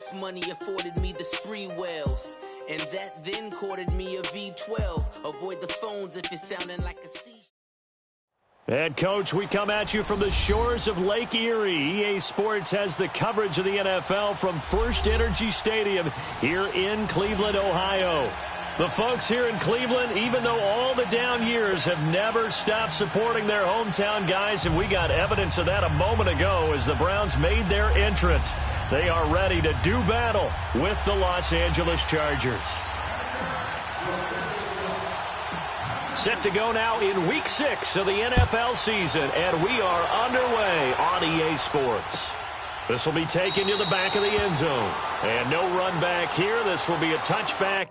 X money afforded me the spree wells, and that then courted me a V12. Avoid the phones if it's sounding like a C. And, Coach, we come at you from the shores of Lake Erie. EA Sports has the coverage of the NFL from First Energy Stadium here in Cleveland, Ohio. The folks here in Cleveland, even though all the down years, have never stopped supporting their hometown guys, and we got evidence of that a moment ago as the Browns made their entrance. They are ready to do battle with the Los Angeles Chargers. Set to go now in Week 6 of the NFL season, and we are underway on EA Sports. This will be taken to the back of the end zone. And no run back here. This will be a touchback.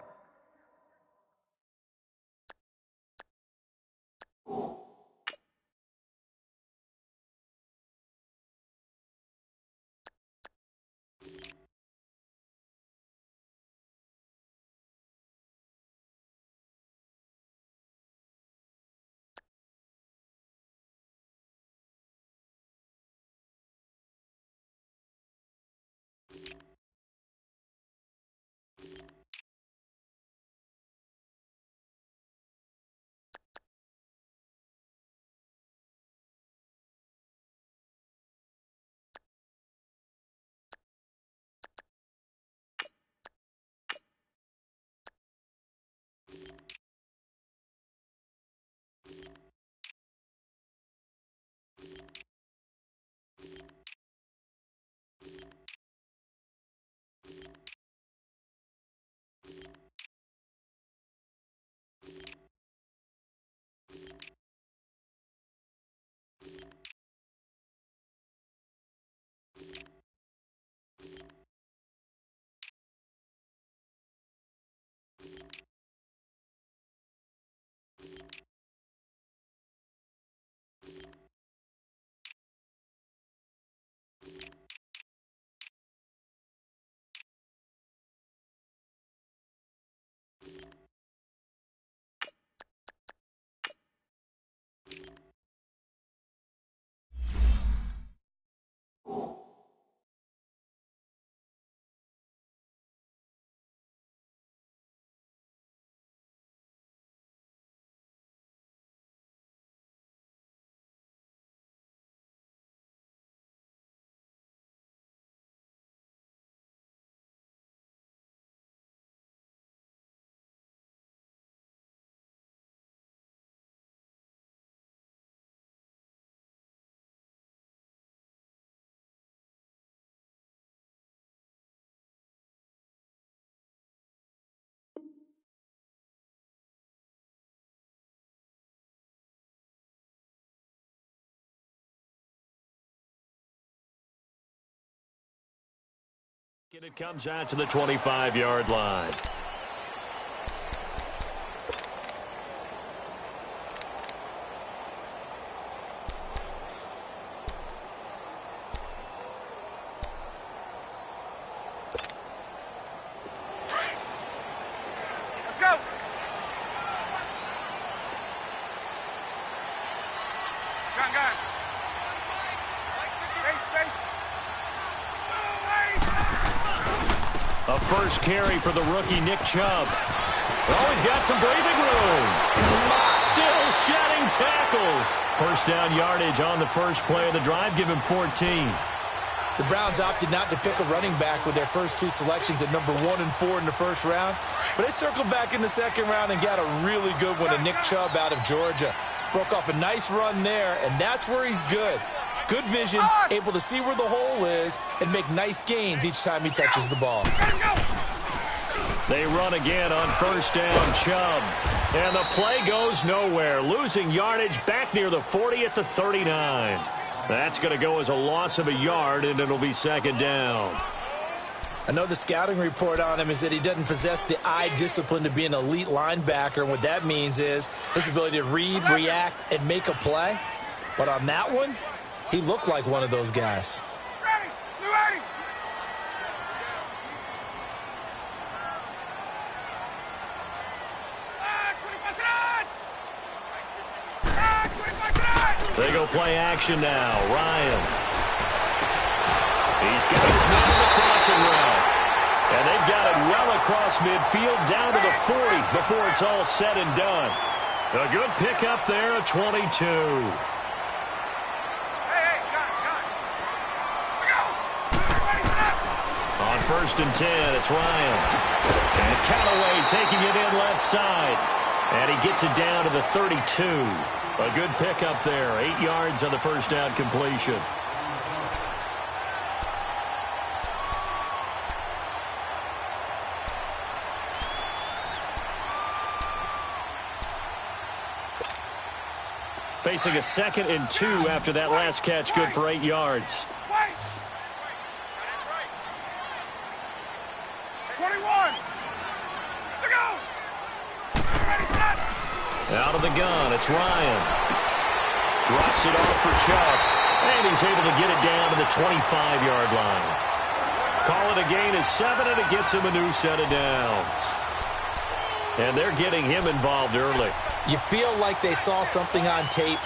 And it comes out to the 25-yard line. Let's go. Gun. Space. A first carry for the rookie Nick Chubb. Oh, he's got some breathing room. Still shedding tackles. First down yardage on the first play of the drive. Give him 14. The Browns opted not to pick a running back with their first two selections at number 1 and 4 in the first round. But they circled back in the second round and got a really good one to Nick Chubb out of Georgia. Broke off a nice run there, and that's where he's good. Good vision, able to see where the hole is, and make nice gains each time he touches the ball. They run again on first down, Chubb. And the play goes nowhere, losing yardage back near the 40 at the 39. That's going to go as a loss of a yard, and it'll be second down. I know the scouting report on him is that he doesn't possess the eye discipline to be an elite linebacker, and what that means is his ability to read, react, and make a play. But on that one, he looked like one of those guys. Ready. You ready? They go play action now. Ryan. He's got his man in the crossing route. across midfield down to the 40 before it's all said and done. A good pickup there at 22. On 1st and 10, it's Ryan. And Callaway taking it in left side. And he gets it down to the 32. A good pickup there. 8 yards on the first down completion. Facing a 2nd and 2 after that last catch, good for 8 yards. 21. Look out. Ready, set. Out of the gun, it's Ryan. Drops it off for Chubb. And he's able to get it down to the 25-yard line. Call it a gain of 7, and it gets him a new set of downs. And they're getting him involved early. You feel like they saw something on tape,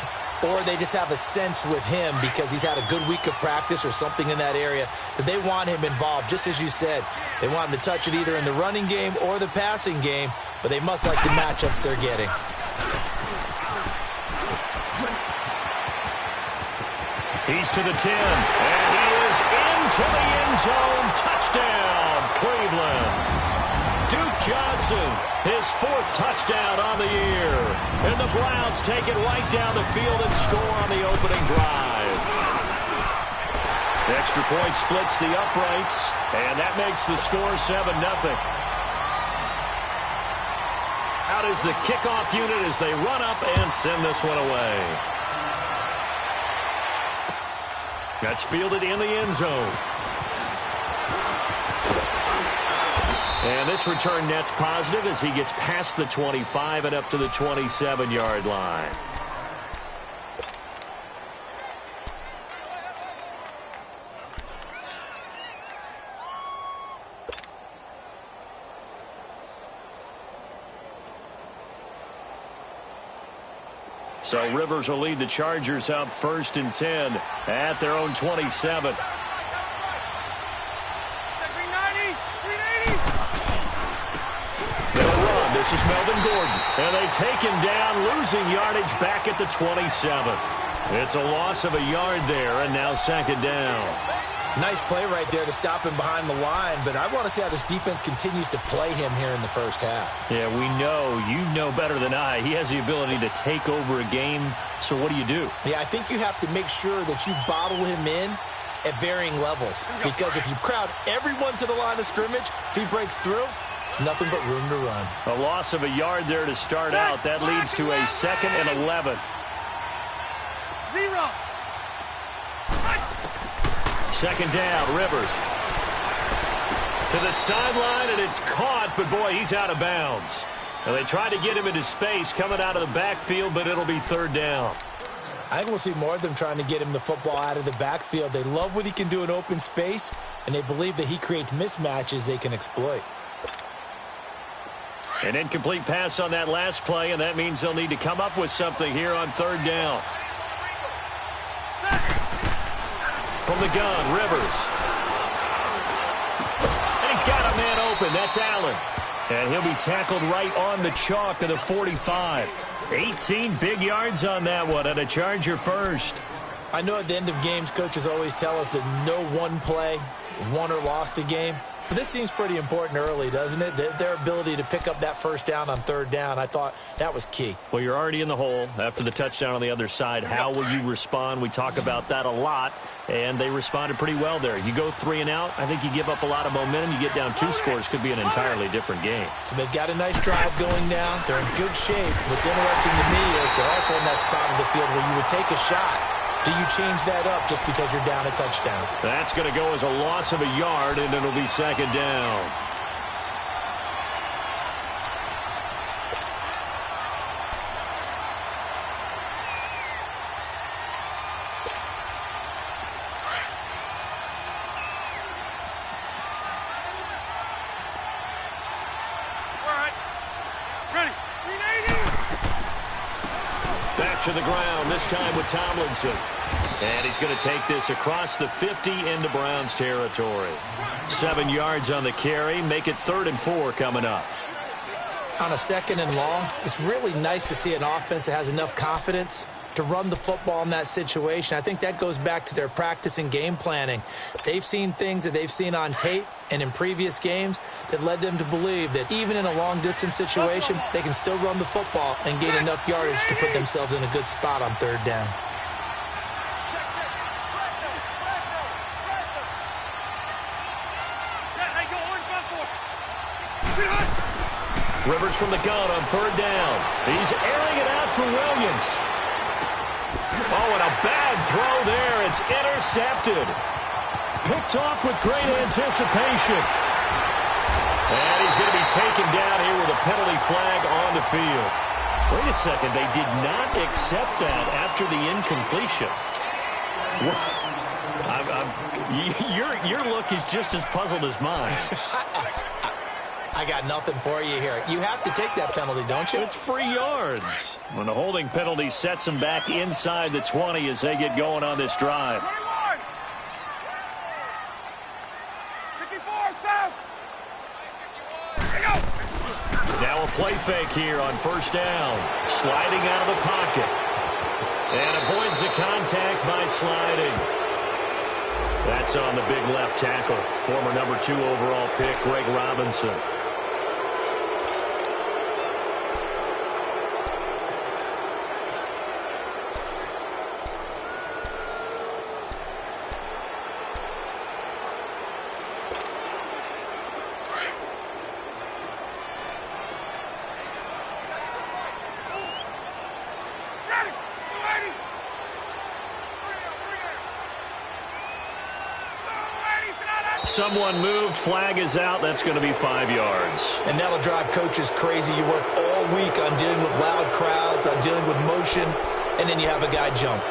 or they just have a sense with him because he's had a good week of practice or something in that area that they want him involved. Just as you said, they want him to touch it either in the running game or the passing game, but they must like the matchups they're getting. He's to the 10, and he is into the end zone. Touchdown, Cleveland. Duke Johnson, his 4th touchdown on the year. And the Browns take it right down the field and score on the opening drive. The extra point splits the uprights, and that makes the score 7-0. Out is the kickoff unit as they run up and send this one away. That's fielded in the end zone. And this return net's positive as he gets past the 25 and up to the 27-yard line. So Rivers will lead the Chargers up 1st and 10 at their own 27. This is Melvin Gordon, and they take him down, losing yardage back at the 27. It's a loss of a yard there, and now 2nd down. Nice play right there to stop him behind the line, but I want to see how this defense continues to play him here in the first half. Yeah, we know. You know better than I. He has the ability to take over a game, so what do you do? Yeah, I think you have to make sure that you bottle him in at varying levels, because if you crowd everyone to the line of scrimmage, if he breaks through, it's nothing but room to run. A loss of a yard there to start out. That leads to a 2nd and 11. 0. 2nd down, Rivers. To the sideline, and it's caught, but boy, he's out of bounds. And they tried to get him into space coming out of the backfield, but it'll be 3rd down. I think we'll see more of them trying to get him the football out of the backfield. They love what he can do in open space, and they believe that he creates mismatches they can exploit. An incomplete pass on that last play, and that means they'll need to come up with something here on 3rd down. From the gun, Rivers. And he's got a man open. That's Allen. And he'll be tackled right on the chalk of the 45. 18 big yards on that one, and a Charger first. I know at the end of games, coaches always tell us that no one play won or lost a game. But this seems pretty important early, doesn't it? Their ability to pick up that 1st down on 3rd down, I thought that was key. Well, you're already in the hole after the touchdown on the other side. How will you respond? We talk about that a lot, and they responded pretty well there. You go 3 and out, I think you give up a lot of momentum. You get down 2 scores, could be an entirely different game. So they've got a nice drive going now. They're in good shape. What's interesting to me is they're also in that spot of the field where you would take a shot. Do you change that up just because you're down a touchdown? That's going to go as a loss of a yard, and it'll be 2nd down. To the ground, this time with Tomlinson. And he's going to take this across the 50 into Browns territory. 7 yards on the carry. Make it 3rd and 4 coming up. On a 2nd and long, it's really nice to see an offense that has enough confidence to run the football in that situation. I think that goes back to their practice and game planning. They've seen things that they've seen on tape and in previous games that led them to believe that even in a long-distance situation, they can still run the football and gain enough yardage to put themselves in a good spot on 3rd down. Rivers from the gun on 3rd down. He's airing it out for Williams. Oh, and a bad throw there. It's intercepted. Picked off with great anticipation. And he's going to be taken down here with a penalty flag on the field. Wait a second. They did not accept that after the incompletion. Your look is just as puzzled as mine. I got nothing for you here. You have to take that penalty, don't you? It's free yards. When the holding penalty sets them back inside the 20 as they get going on this drive. 21. 54, south. Here we go. Now a play fake here on 1st down. Sliding out of the pocket. And avoids the contact by sliding. That's on the big left tackle. Former number 2 overall pick, Greg Robinson. Someone moved. Flag is out. That's going to be 5 yards. And that'll drive coaches crazy. You work all week on dealing with loud crowds, on dealing with motion, and then you have a guy jump.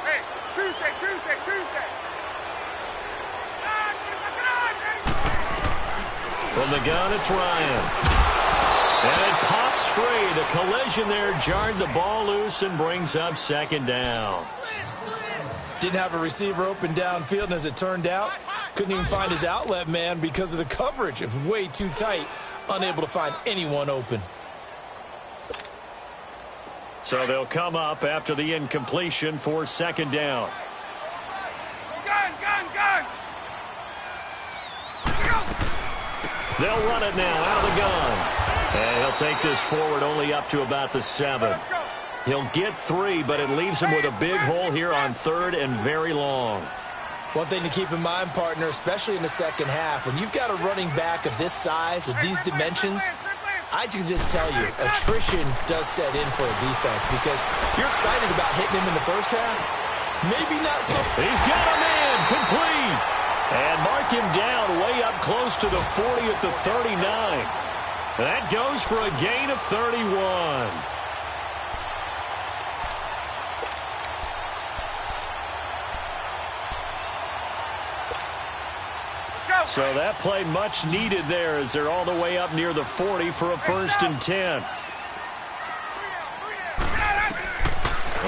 Hey, Tuesday. From the gun, it's Ryan. And it pops free. The collision there jarred the ball loose and brings up 2nd down. Didn't have a receiver open downfield, and as it turned out, couldn't even find his outlet man because of the coverage. It was way too tight, unable to find anyone open. So they'll come up after the incompletion for 2nd down. Gun. They'll run it now out of the gun. And he'll take this forward only up to about the 7. He'll get 3, but it leaves him with a big hole here on 3rd and very long. One thing to keep in mind, partner, especially in the second half, when you've got a running back of this size, of these dimensions, I can just tell you, attrition does set in for a defense because you're excited about hitting him in the first half. Maybe not so. He's got a man complete. And mark him down way up close to the 40 at the 39. That goes for a gain of 31. So that play much needed there as they're all the way up near the 40 for a 1st and 10.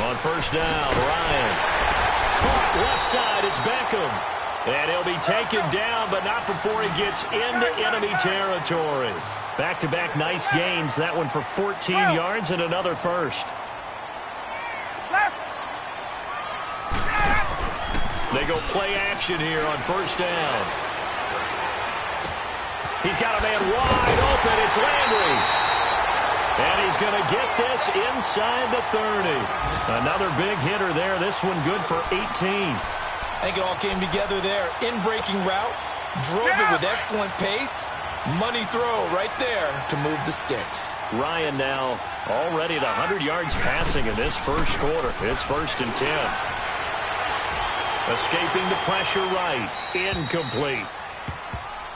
On 1st down, Ryan. Caught left side, it's Beckham. And he'll be taken down, but not before he gets into enemy territory. Back-to-back nice gains. That one for 14 yards and another 1st. They go play action here on 1st down. He's got a man wide open. It's Landry. And he's going to get this inside the 30. Another big hitter there. This one good for 18. I think it all came together there. In-breaking route. Drove it with excellent pace. Money throw right there to move the sticks. Ryan now already at 100 yards passing in this first quarter. It's 1st and 10. Escaping the pressure right. Incomplete.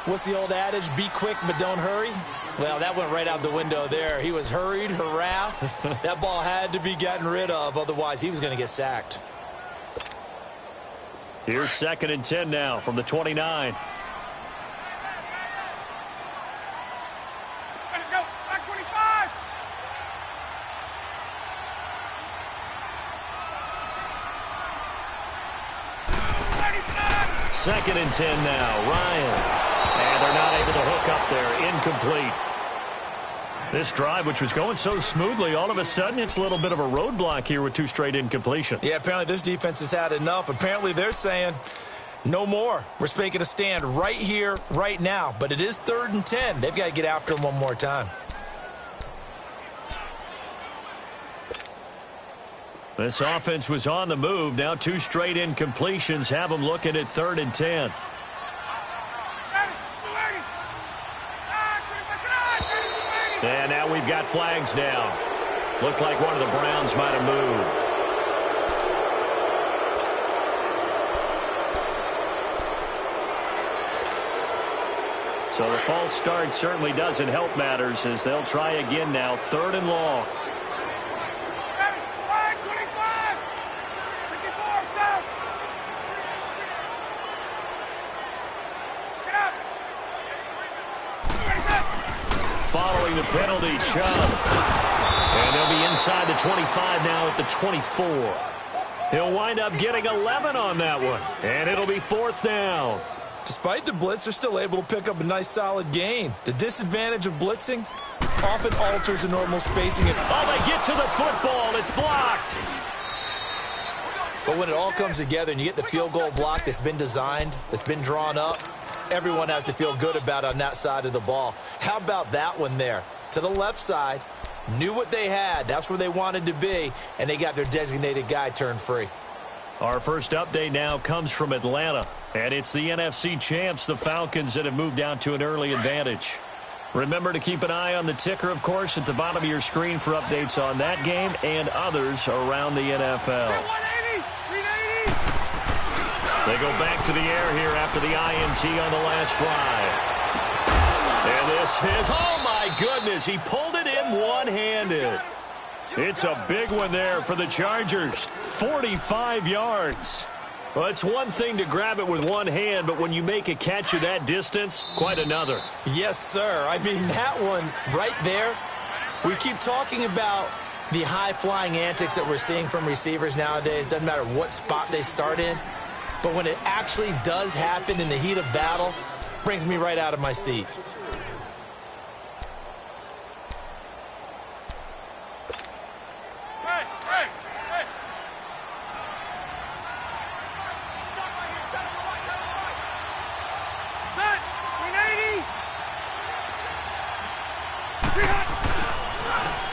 What's the old adage? Be quick, but don't hurry. Well, that went right out the window there. He was hurried, harassed. That ball had to be gotten rid of. Otherwise, he was going to get sacked. Here's 2nd and 10 now from the 29. 2nd and 10 now. Ryan. And they're not able to hook up there. Incomplete. This drive, which was going so smoothly, all of a sudden it's a little bit of a roadblock here with 2 straight incompletions. Yeah, apparently this defense has had enough. Apparently they're saying no more. We're making a stand right here, right now. But it is 3rd and 10. They've got to get after him one more time. This offense was on the move. Now 2 straight incompletions have them looking at 3rd and 10. And now we've got flags down. Looked like one of the Browns might have moved. So the false start certainly doesn't help matters as they'll try again now. 3rd and long. Following the penalty, Chubb. And they'll be inside the 25 now at the 24. He'll wind up getting 11 on that one. And it'll be 4th down. Despite the blitz, they're still able to pick up a nice solid gain. The disadvantage of blitzing often alters the normal spacing. Oh, they get to the football. It's blocked. But when it all comes together and you get the field goal block that's been designed, that's been drawn up, everyone has to feel good about on that side of the ball. How about that one there? To the left side, knew what they had. That's where they wanted to be, and they got their designated guy turned free. Our first update now comes from Atlanta, and it's the NFC champs, the Falcons, that have moved out to an early advantage. Remember to keep an eye on the ticker, of course, at the bottom of your screen for updates on that game and others around the NFL. They go back to the air here after the INT on the last drive. And this is, oh my goodness, he pulled it in one-handed. It's a big one there for the Chargers. 45 yards. Well, it's one thing to grab it with one hand, but when you make a catch of that distance, quite another. Yes, sir. I mean, that one right there, we keep talking about the high-flying antics that we're seeing from receivers nowadays. Doesn't matter what spot they start in. But when it actually does happen in the heat of battle, brings me right out of my seat.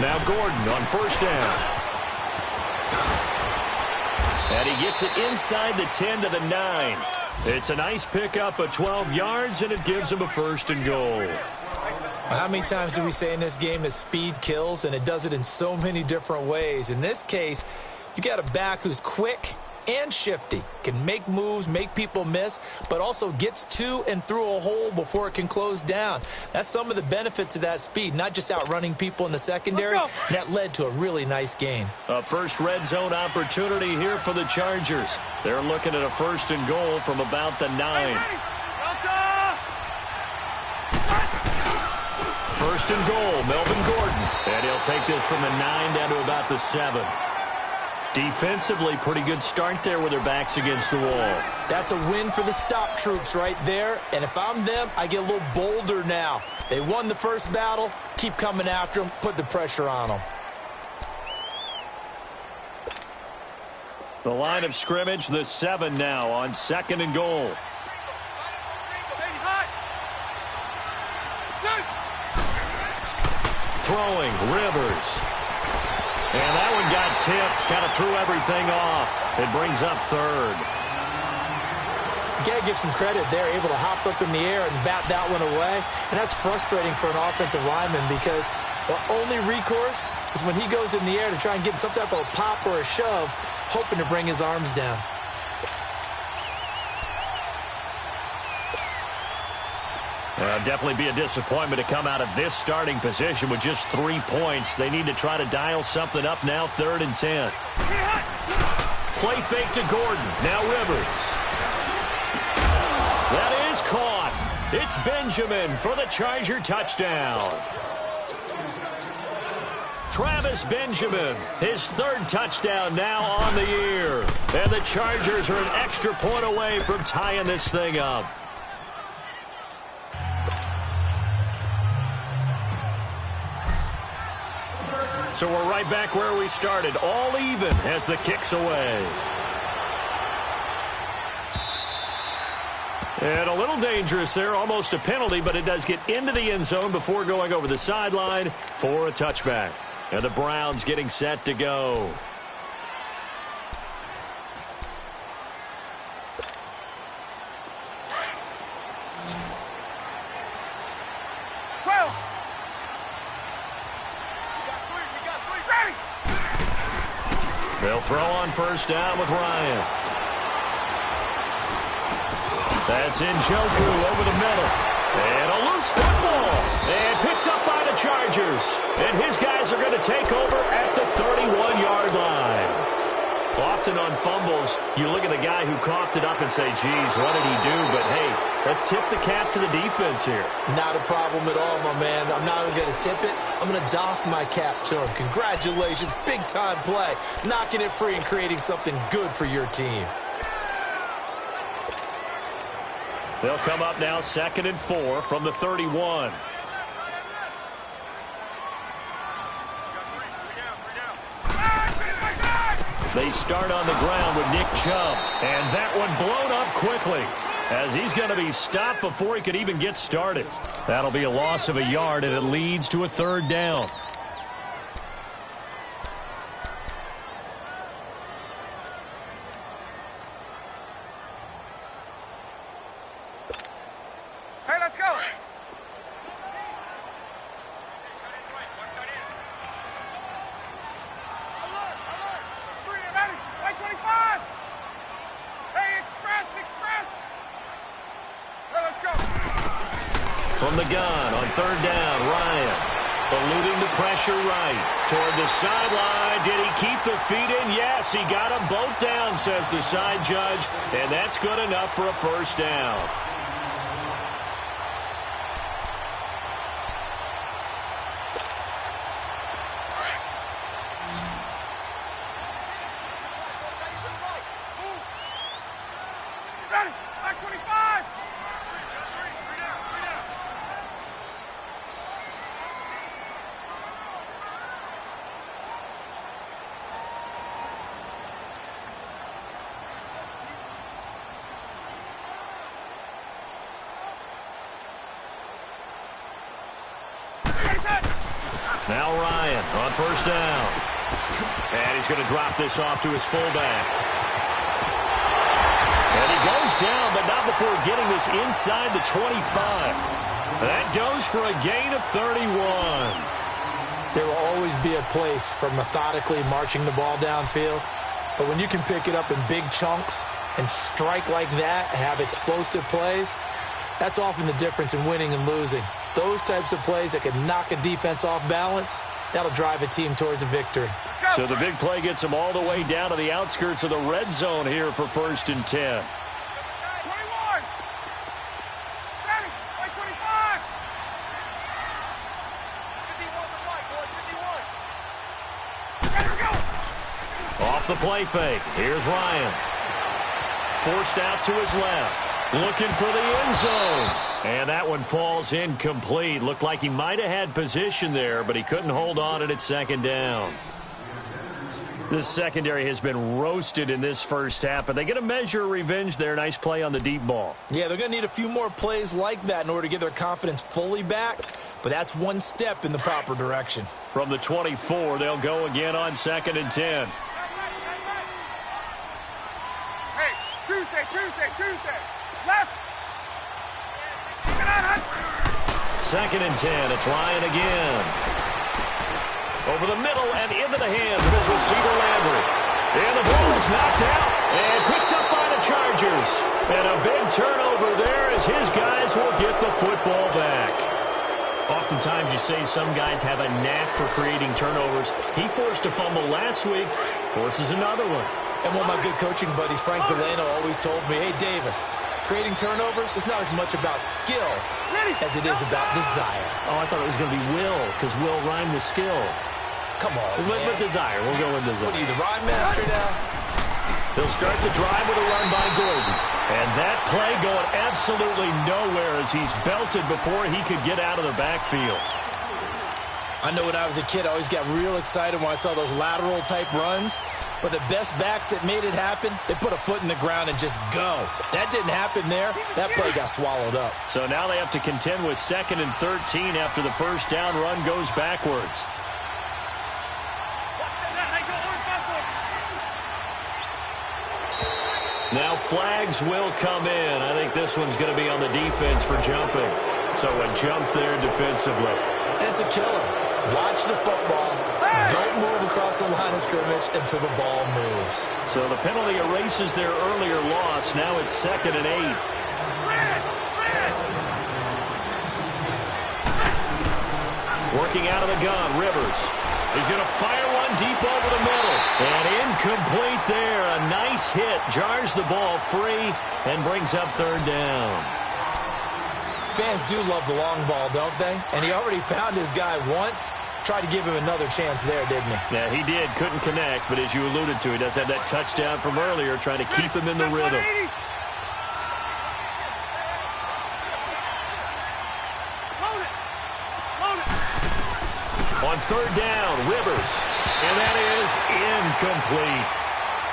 Now Gordon on 1st down. And he gets it inside the 10 to the 9. It's a nice pickup of 12 yards, and it gives him a 1st and goal. How many times do we say in this game that speed kills, and it does it in so many different ways? In this case, you got a back who's quick and shifty, can make moves, make people miss, but also gets to and through a hole before it can close down. That's some of the benefits of that speed, not just outrunning people in the secondary. That led to a really nice gain. A first red zone opportunity here for the Chargers. They're looking at a 1st and goal from about the 9. 1st and goal, Melvin Gordon. And he'll take this from the 9 down to about the 7. Defensively, pretty good start there with their backs against the wall. That's a win for the stop troops right there. And if I'm them, I get a little bolder now. They won the first battle. Keep coming after them. Put the pressure on them. The line of scrimmage, the 7 now on 2nd and goal. Throwing, Rivers. And that one got tipped, kind of threw everything off. It brings up 3rd. You got to give some credit. They're able to hop up in the air and bat that one away. And that's frustrating for an offensive lineman because the only recourse is when he goes in the air to try and get some type of a pop or a shove, hoping to bring his arms down. Definitely be a disappointment to come out of this starting position with just 3 points. They need to try to dial something up now, 3rd and 10. Play fake to Gordon. Now Rivers. That is caught. It's Benjamin for the Charger touchdown. Travis Benjamin, his third touchdown now on the year. And the Chargers are an extra point away from tying this thing up. So we're right back where we started, all even as the kick's away. And a little dangerous there, almost a penalty, but it does get into the end zone before going over the sideline for a touchback. And the Browns getting set to go. They'll throw on first down with Ryan. That's Njoku over the middle. And a loose football. And picked up by the Chargers. And his guys are going to take over at the 31-yard line. Often on fumbles, you look at the guy who coughed it up and say, geez, what did he do? But, hey, let's tip the cap to the defense here. Not a problem at all, my man. I'm not even going to tip it. I'm going to doff my cap to him. Congratulations. Big-time play. Knocking it free and creating something good for your team. They'll come up now 2nd and 4 from the 31. They start on the ground with Nick Chubb. And that one blown up quickly as he's going to be stopped before he could even get started. That'll be a loss of a yard, and it leads to a 3rd down. Hey, let's go. From the gun on 3rd down, Ryan eluding the pressure right toward the sideline. Did he keep the feet in? Yes, he got them both down, says the side judge, and that's good enough for a 1st down. Ready, back 25. Now Ryan on 1st down. And he's going to drop this off to his fullback. And he goes down, but not before getting this inside the 25. That goes for a gain of 31. There will always be a place for methodically marching the ball downfield. But when you can pick it up in big chunks and strike like that, have explosive plays, that's often the difference in winning and losing. Those types of plays that can knock a defense off balance, that'll drive a team towards a victory. So the big play gets them all the way down to the outskirts of the red zone here for 1st and 10. 21. Ready, like 25. 51 to 5, boys, 51. Ready to go. Off the play fake. Here's Ryan. Forced out to his left. Looking for the end zone. And that one falls incomplete. Looked like he might have had position there, but he couldn't hold on it at 2nd down. This secondary has been roasted in this first half, but they get a measure of revenge there. Nice play on the deep ball. Yeah, they're going to need a few more plays like that in order to get their confidence fully back, but that's one step in the proper direction. From the 24, they'll go again on 2nd and 10. Hey, Tuesday. Left. Get out, 2nd and 10. It's Ryan again. Over the middle and into the hands of his receiver, Landry. And the ball is knocked out and picked up by the Chargers. And a big turnover there as his guys will get the football back. Oftentimes you say some guys have a knack for creating turnovers. He forced a fumble last week, forces another one. And one of my good coaching buddies, Frank Delano, always told me, hey, Davis, creating turnovers is not as much about skill as it is about desire. Oh, I thought it was going to be will, because will rhymed with skill. Come on, man. With desire. We'll go with desire. What are you, the rhyme master now? They'll start the drive with a run by Gordon. And that play going absolutely nowhere as he's belted before he could get out of the backfield. I know when I was a kid, I always got real excited when I saw those lateral-type runs. But the best backs that made it happen, they put a foot in the ground and just go. That didn't happen there. That play got swallowed up. So now they have to contend with 2nd and 13 after the first down run goes backwards. Now flags will come in. I think this one's going to be on the defense for jumping. So a jump there defensively. And it's a killer. Watch the football. Don't move across the line of scrimmage until the ball moves. So the penalty erases their earlier loss. Now it's 2nd and 8. Working out of the gun, Rivers. He's going to fire one deep over the middle. And incomplete there. A nice hit. Jars the ball free and brings up 3rd down. Fans do love the long ball, don't they? And he already found his guy once. Tried to give him another chance there, didn't he? Yeah, he did. Couldn't connect. But as you alluded to, he does have that touchdown from earlier, trying to keep him in the rhythm. On 3rd down, Rivers. And that is incomplete.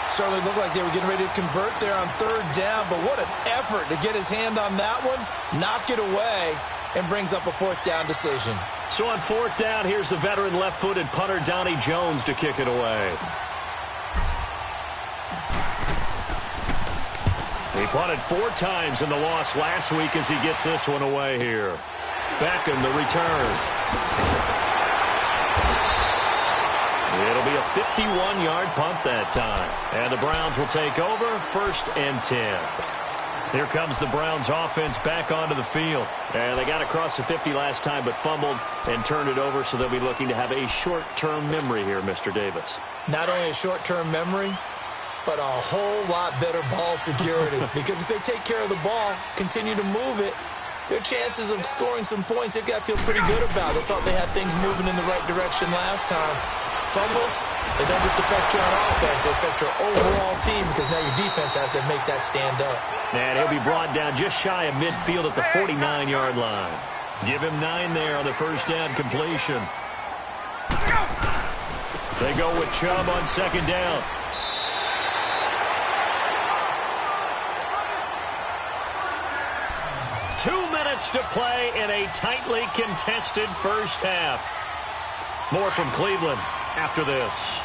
Certainly looked like they were getting ready to convert there on 3rd down, but what an effort to get his hand on that one, knock it away, and brings up a 4th down decision. So on 4th down, here's the veteran left-footed punter Donnie Jones to kick it away. He punted 4 times in the loss last week as he gets this one away here. Beckham, the return. It'll be a 51-yard punt that time. And the Browns will take over 1st and 10. Here comes the Browns offense back onto the field. And they got across the 50 last time but fumbled and turned it over, so they'll be looking to have a short-term memory here, Mr. Davis. Not only a short-term memory, but a whole lot better ball security. Because if they take care of the ball, continue to move it, their chances of scoring some points, they've got to feel pretty good about. They thought they had things moving in the right direction last time. Fumbles, they don't just affect you on offense, they affect your overall team because now your defense has to make that stand up. And he'll be brought down just shy of midfield at the 49-yard line. Give him 9 there on the 1st down completion. They go with Chubb on 2nd down. Two minutes to play in a tightly contested first half. More from Cleveland after this.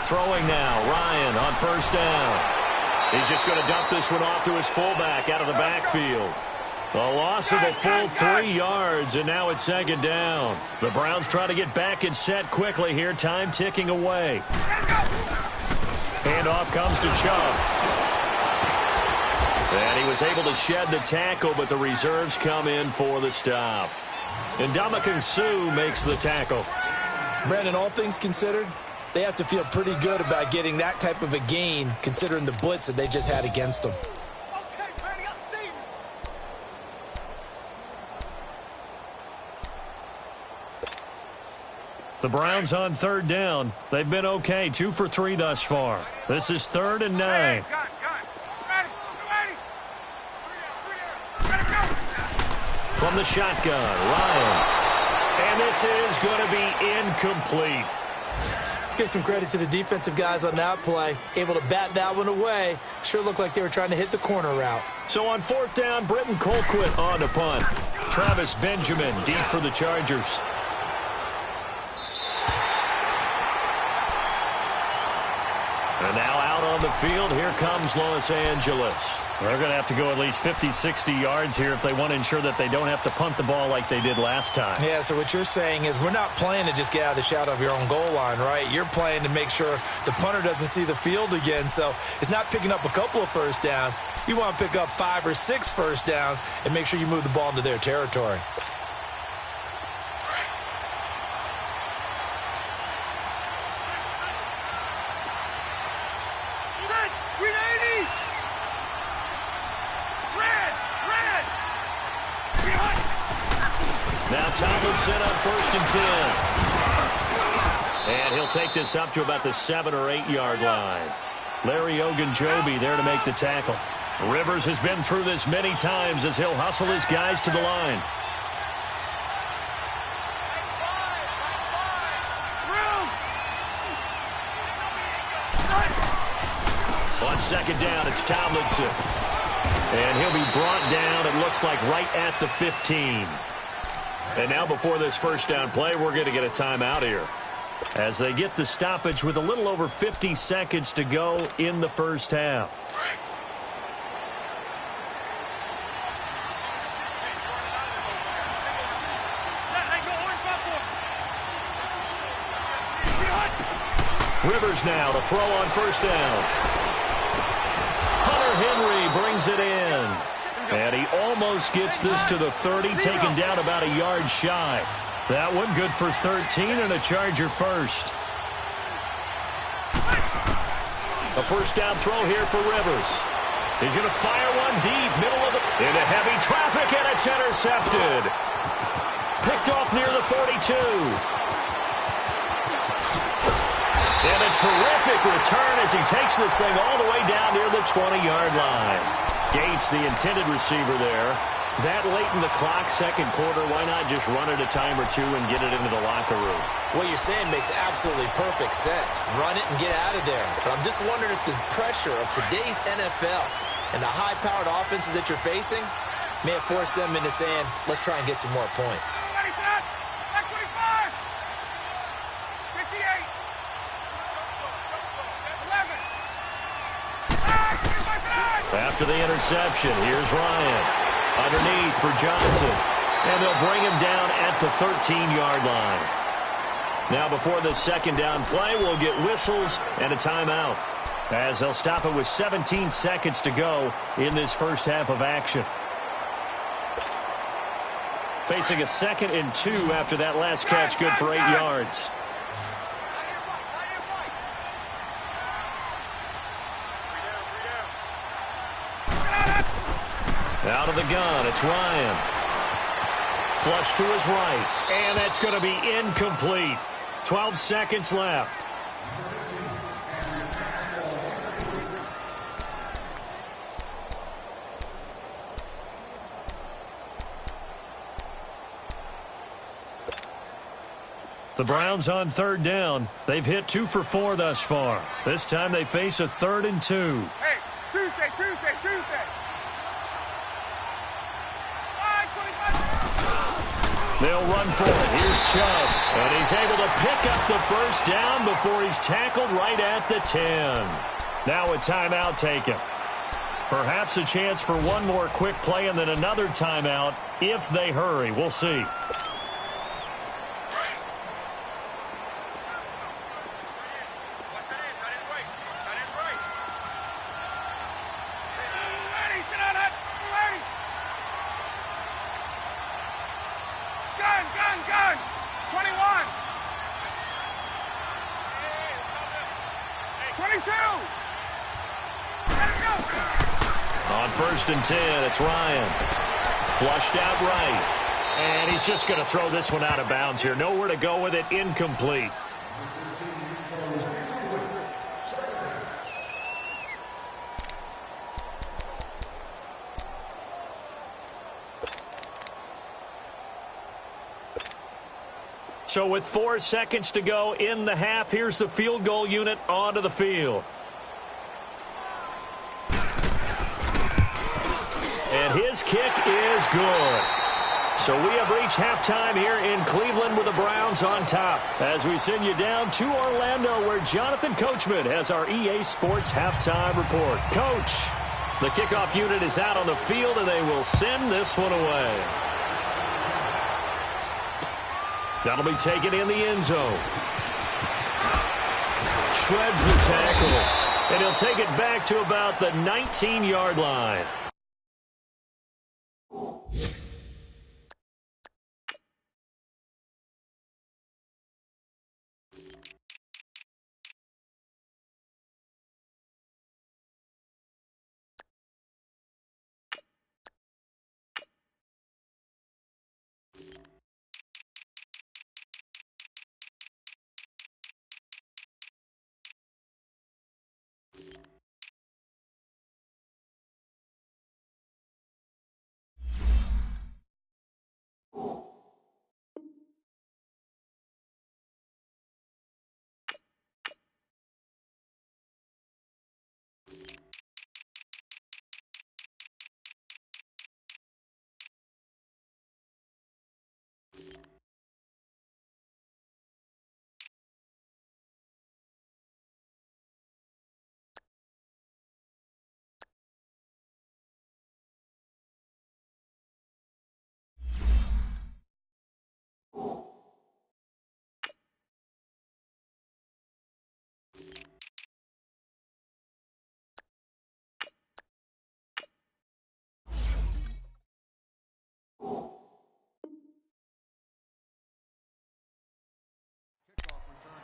Throwing now, Ryan on 1st down. He's just going to dump this one off to his fullback out of the backfield. A loss of a full 3 yards, and now it's 2nd down. The Browns try to get back and set quickly here, time ticking away. Handoff comes to Chubb. And he was able to shed the tackle, but the reserves come in for the stop. And Ndamukong Suh makes the tackle. Brandon, all things considered, they have to feel pretty good about getting that type of a gain, considering the blitz that they just had against them. The Browns on 3rd down. They've been okay, 2 for 3 thus far. This is 3rd and 9. From the shotgun, Ryan. And this is going to be incomplete. Let's give some credit to the defensive guys on that play. Able to bat that one away. Sure looked like they were trying to hit the corner route. So on 4th down, Britton Colquitt on to punt. Travis Benjamin deep for the Chargers. And now out on the field, here comes Los Angeles. They're going to have to go at least 50, 60 yards here if they want to ensure that they don't have to punt the ball like they did last time. Yeah, so what you're saying is we're not playing to just get out of the shadow of your own goal line, right? You're playing to make sure the punter doesn't see the field again. So it's not picking up a couple of first downs. You want to pick up 5 or 6 first downs and make sure you move the ball into their territory. Red! Now Tomlinson on 1st and 10. And he'll take this up to about the 7 or 8 yard line. Larry Ogunjobi there to make the tackle. Rivers has been through this many times as he'll hustle his guys to the line. On 2nd down, it's Tomlinson. And he'll be brought down, it looks like, right at the 15. And now before this first down play, we're going to get a timeout here, as they get the stoppage with a little over 50 seconds to go in the first half. Rivers now to throw on 1st down. Hunter Henry brings it in. And he almost gets this to the 30, taken down about a yard shy. That one good for 13 and a Charger first. A 1st down throw here for Rivers. He's going to fire one deep, middle of the... into heavy traffic, and it's intercepted. Picked off near the 42. And a terrific return as he takes this thing all the way down near the 20-yard line. Gates, the intended receiver there. That late in the clock, 2nd quarter, why not just run it a time or two and get it into the locker room? What you're saying makes absolutely perfect sense. Run it and get out of there. But I'm just wondering if the pressure of today's NFL and the high-powered offenses that you're facing may have forced them into saying, let's try and get some more points. After the interception, here's Ryan. Underneath for Johnson. And they'll bring him down at the 13-yard line. Now before the 2nd down play, we'll get whistles and a timeout, as they'll stop it with 17 seconds to go in this first half of action. Facing a 2nd and 2 after that last catch, good for 8 yards. Out of the gun, it's Ryan. Flush to his right, and that's going to be incomplete. 12 seconds left. The Browns on 3rd down. They've hit 2 for 4 thus far. This time they face a 3rd and 2. Hey, Tuesday. They'll run for it. Here's Chubb. And he's able to pick up the 1st down before he's tackled right at the 10. Now a timeout taken. Perhaps a chance for one more quick play and then another timeout if they hurry. We'll see. Gun! 21! 22! Let it go! On 1st and 10, it's Ryan. Flushed out right. And he's just going to throw this one out of bounds here. Nowhere to go with it. Incomplete. So with 4 seconds to go in the half, here's the field goal unit onto the field. And his kick is good. So we have reached halftime here in Cleveland with the Browns on top, as we send you down to Orlando, where Jonathan Coachman has our EA Sports halftime report. Coach, the kickoff unit is out on the field, and they will send this one away. That'll be taken in the end zone. Shreds the tackle. And he'll take it back to about the 19-yard line.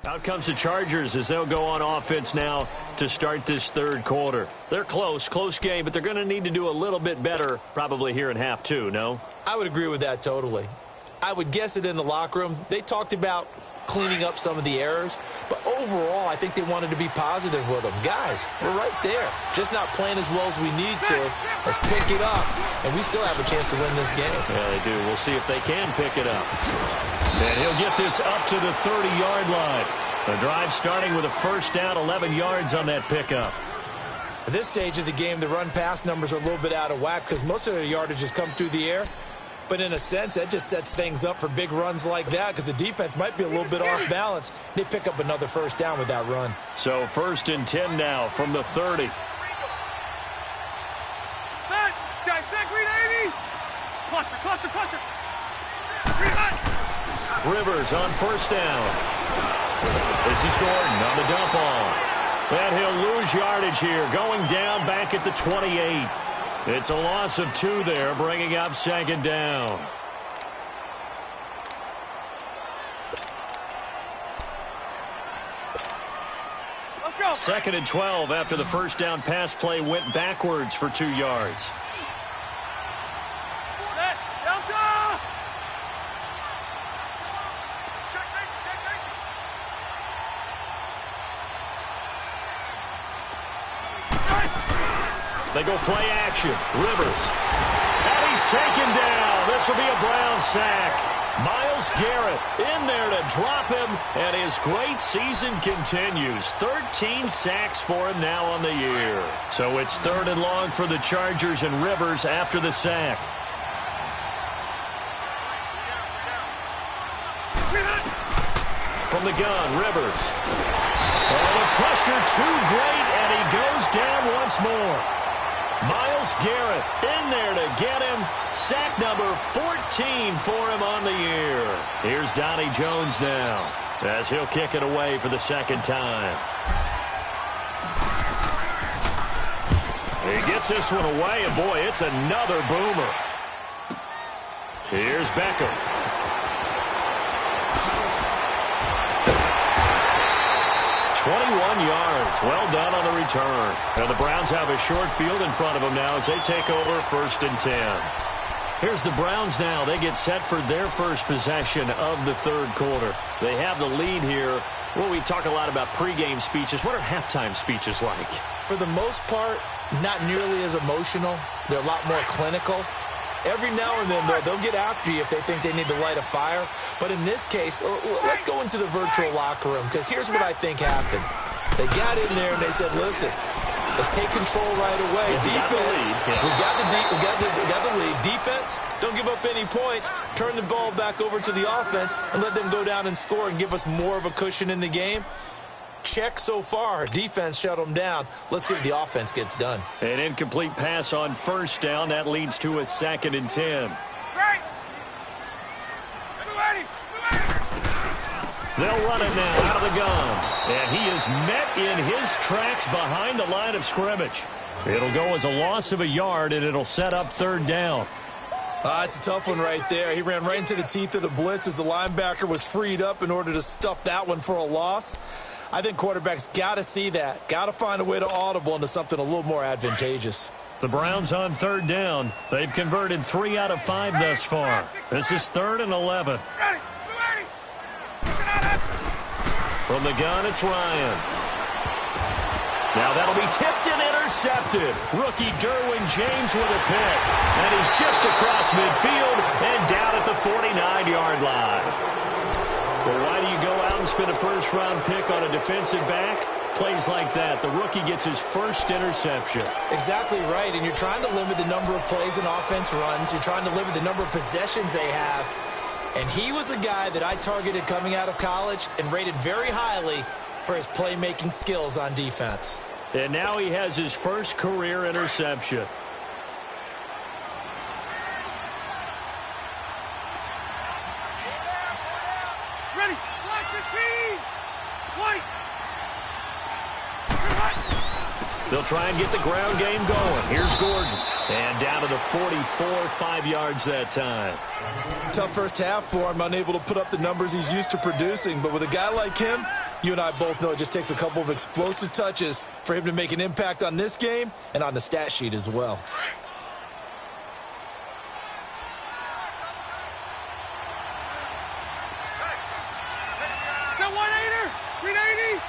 Out comes the Chargers as they'll go on offense now to start this third quarter. They're close game, but they're going to need to do a little bit better probably here in half two, no? I would agree with that totally. I would guess it in the locker room. They talked about cleaning up some of the errors, but overall, I think they wanted to be positive with them. Guys, we're right there. Just not playing as well as we need to. Let's pick it up, and we still have a chance to win this game. Yeah, they do. We'll see if they can pick it up. And he'll get this up to the 30-yard line. The drive starting with a first down, 11 yards on that pickup. At this stage of the game, the run-pass numbers are a little bit out of whack because most of the yardage has come through the air. But in a sense, that just sets things up for big runs like that because the defense might be a little bit off balance. They pick up another first down with that run. So 1st and 10 now from the 30. Rivers on first down. This is Gordon on the dump off. And he'll lose yardage here, going down back at the 28. It's a loss of 2 there, bringing up 2nd down. Let's go. 2nd and 12 after the first down pass play went backwards for 2 yards. They go play action. Rivers. And he's taken down. This will be a Brown sack. Myles Garrett in there to drop him, and his great season continues. 13 sacks for him now on the year. So it's 3rd and long for the Chargers and Rivers after the sack. From the gun, Rivers. And the pressure too great, and he goes down once more. Myles Garrett in there to get him. Sack number 14 for him on the year. Here's Donnie Jones now as he'll kick it away for the 2nd time. He gets this one away, and boy, it's another boomer. Here's Beckham. 21 yards. Well done on the return. And the Browns have a short field in front of them now as they take over 1st and 10. Here's the Browns now. They get set for their first possession of the third quarter. They have the lead here. Well, we talk a lot about pregame speeches. What are halftime speeches like? For the most part, not nearly as emotional. They're a lot more clinical. Every now and then, though, they'll get after you if they think they need to light a fire. But in this case, let's go into the virtual locker room, because here's what I think happened. They got in there and they said, listen, let's take control right away. Defense, we got the lead. Defense, don't give up any points. Turn the ball back over to the offense and let them go down and score and give us more of a cushion in the game. Check so far. Defense shut them down. Let's see if the offense gets done. An incomplete pass on first down. That leads to a 2nd and 10. Right. They'll run it now out of the gun. And he is met in his tracks behind the line of scrimmage. It'll go as a loss of a yard, and it'll set up 3rd down. It's a tough one right there. He ran right into the teeth of the blitz as the linebacker was freed up in order to stuff that one for a loss. I think quarterbacks got to see that. Got to find a way to audible into something a little more advantageous. The Browns on 3rd down. They've converted 3 out of 5 thus far. This is 3rd and 11. From the gun, it's Ryan. Now that'll be tipped and intercepted. Rookie Derwin James with a pick. And he's just across midfield and down at the 49-yard line. Well, why do you go out and spend a first-round pick on a defensive back? Plays like that. The rookie gets his first interception. Exactly right, and you're trying to limit the number of plays an offense runs. You're trying to limit the number of possessions they have. And he was a guy that I targeted coming out of college and rated very highly for his playmaking skills on defense. And now he has his first career interception. Ready. Black 15. White. They'll try and get the ground game going. Here's Gordon. And down to the 44, 5 yards that time. Tough first half for him, unable to put up the numbers he's used to producing. But with a guy like him, You and I both know it just takes a couple of explosive touches for him to make an impact on this game and on the stat sheet as well. Got 180? 380?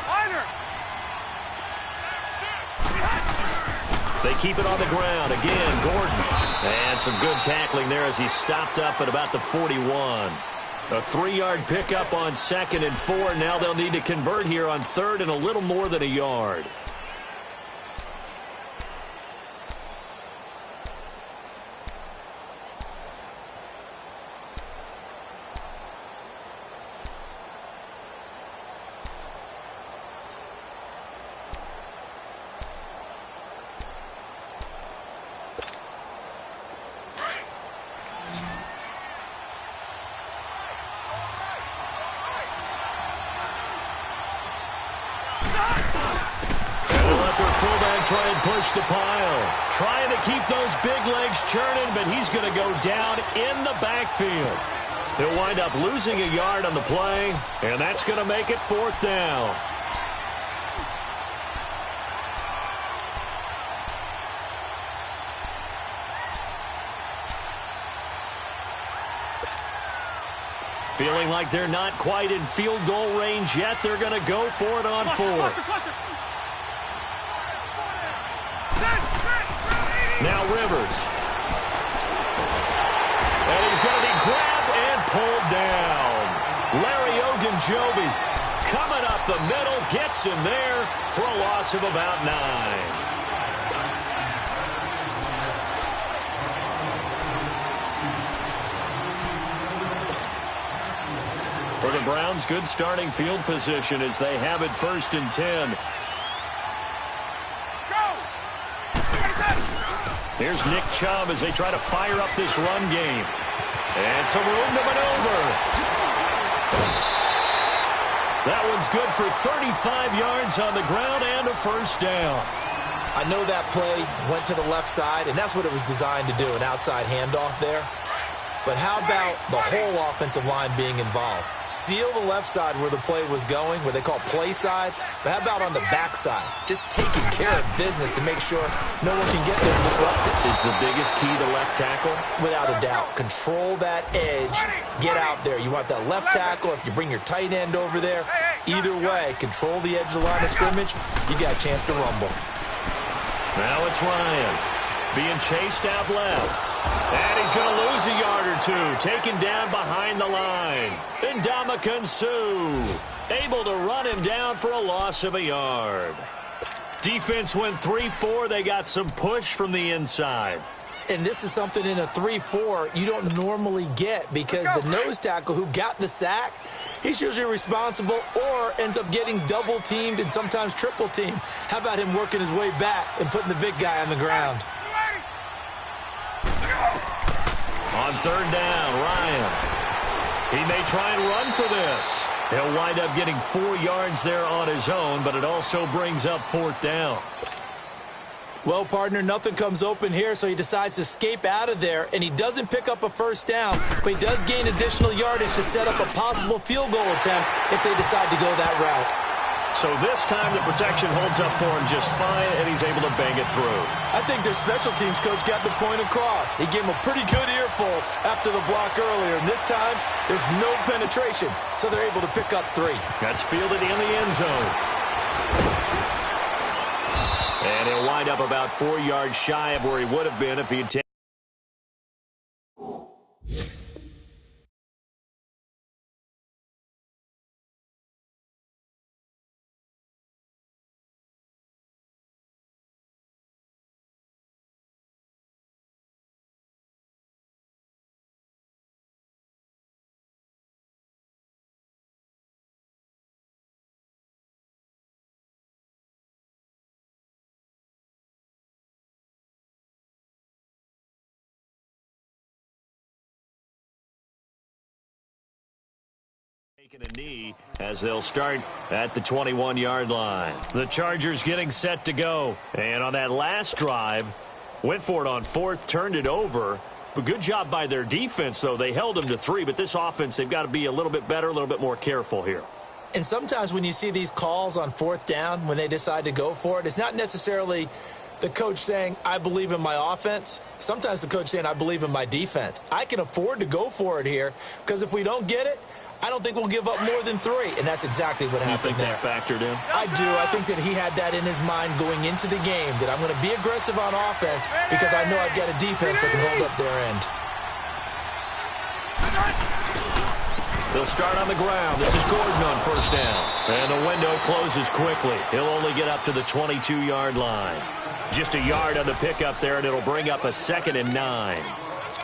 Liner. They keep it on the ground. Again, Gordon. And some good tackling there as he stopped up at about the 41. A 3-yard pickup on 2nd and 4. Now they'll need to convert here on 3rd and a little more than a yard. Try and push the pile. Trying to keep those big legs churning, but he's going to go down in the backfield. He'll wind up losing a yard on the play, and that's going to make it 4th down. Feeling like they're not quite in field goal range yet. They're going to go for it on 4th. Now Rivers. And he's going to be grabbed and pulled down. Larry Ogunjobi coming up the middle, gets him there for a loss of about 9. For the Browns, good starting field position as they have it 1st and 10. Here's Nick Chubb as they try to fire up this run game. And some room to maneuver. That one's good for 35 yards on the ground and a 1st down. I know that play went to the left side, and that's what it was designed to do, an outside handoff there. But how about the whole offensive line being involved? Seal the left side where the play was going, what they call play side. But how about on the back side? Just taking care of business to make sure no one can get there and disrupt it. Is the biggest key to left tackle? Without a doubt. Control that edge. Get out there. You want that left tackle. If you bring your tight end over there, either way, control the edge of the line of scrimmage. You got a chance to rumble. Now it's Ryan being chased out left. And he's going to lose a yard or 2. Taken down behind the line. Ndamukong Suh able to run him down for a loss of a yard. Defense went 3-4. They got some push from the inside. And this is something in a 3-4 you don't normally get because the nose tackle who got the sack, he's usually responsible or ends up getting double-teamed and sometimes triple-teamed. How about him working his way back and putting the big guy on the ground? On 3rd down, Ryan. He may try and run for this. He'll wind up getting 4 yards there on his own, but it also brings up 4th down. Well, partner, nothing comes open here, so he decides to escape out of there, and he doesn't pick up a 1st down, but he does gain additional yardage to set up a possible field goal attempt if they decide to go that route. So this time the protection holds up for him just fine, and he's able to bang it through. I think their special teams coach got the point across. He gave him a pretty good earful after the block earlier, and this time there's no penetration, so they're able to pick up 3. That's fielded in the end zone. And he'll wind up about 4 yards shy of where he would have been if he had taken. Taking a knee as they'll start at the 21-yard line. The Chargers getting set to go. And on that last drive, went for it on 4th, turned it over, But good job by their defense, though. They held them to 3, but this offense, they've got to be a little bit better, a little bit more careful here. And sometimes when you see these calls on 4th down, when they decide to go for it, it's not necessarily the coach saying, I believe in my offense. Sometimes the coach saying, I believe in my defense. I can afford to go for it here because if we don't get it, I don't think we'll give up more than 3. And that's exactly what happened there. You think that factored in? I do. I think that he had that in his mind going into the game, that I'm going to be aggressive on offense because I know I've got a defense that can hold up their end. They'll start on the ground. This is Gordon on 1st down. And the window closes quickly. He'll only get up to the 22-yard line. Just a yard on the pickup there, and it'll bring up a 2nd and 9.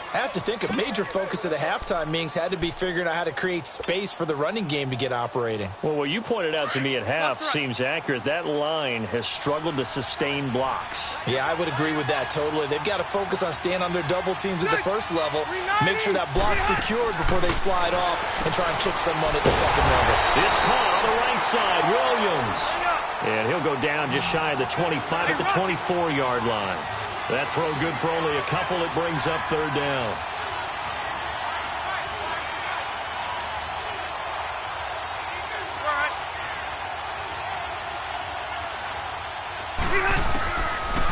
I have to think a major focus of the halftime meetings had to be figuring out how to create space for the running game to get operating. Well, what you pointed out to me at half seems accurate. That line has struggled to sustain blocks. Yeah, I would agree with that totally. They've got to focus on staying on their double teams at the first level, make sure that block's secured before they slide off and try and chip someone at the second level. It's caught on the right side, Williams. And he'll go down just shy of the 25 at the 24-yard line. That throw good for only a couple. It brings up 3rd down.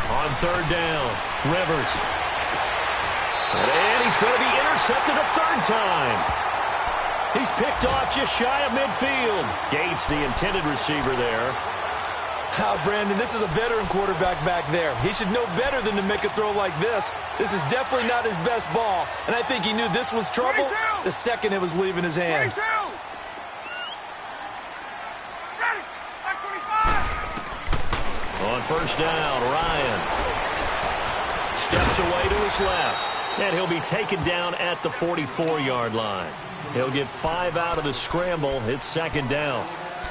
On 3rd down, Rivers. And he's going to be intercepted a 3rd time. He's picked off just shy of midfield. Gates, the intended receiver there. Brandon, this is a veteran quarterback back there. He should know better than to make a throw like this. This is definitely not his best ball, and I think he knew this was trouble the second it was leaving his hand. 22. Ready. Back 25. On 1st down, Ryan steps away to his left, and he'll be taken down at the 44-yard line. He'll get 5 out of the scramble. It's 2nd down.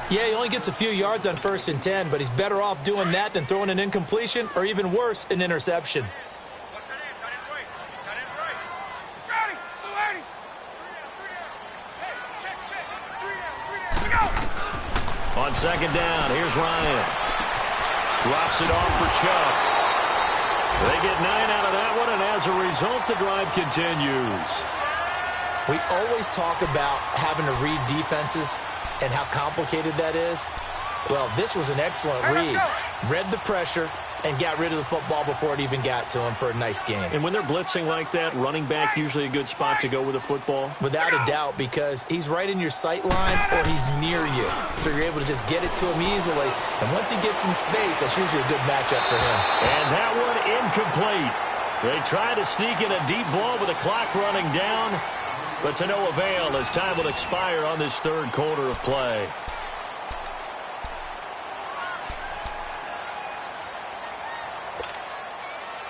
Yeah, he only gets a few yards on 1st and 10, but he's better off doing that than throwing an incompletion or even worse, an interception. On 2nd down, here's Ryan. Drops it off for Chubb. They get 9 out of that one, and as a result, the drive continues. We always talk about having to read defenses and how complicated that is. Well, this was an excellent read. Read the pressure and got rid of the football before it even got to him for a nice game. And when they're blitzing like that, running back usually a good spot to go with the football? Without a doubt, because he's right in your sight line or he's near you. So you're able to just get it to him easily. And once he gets in space, that's usually a good matchup for him. And that one incomplete. They try to sneak in a deep ball with the clock running down, but to no avail as time will expire on this 3rd quarter of play.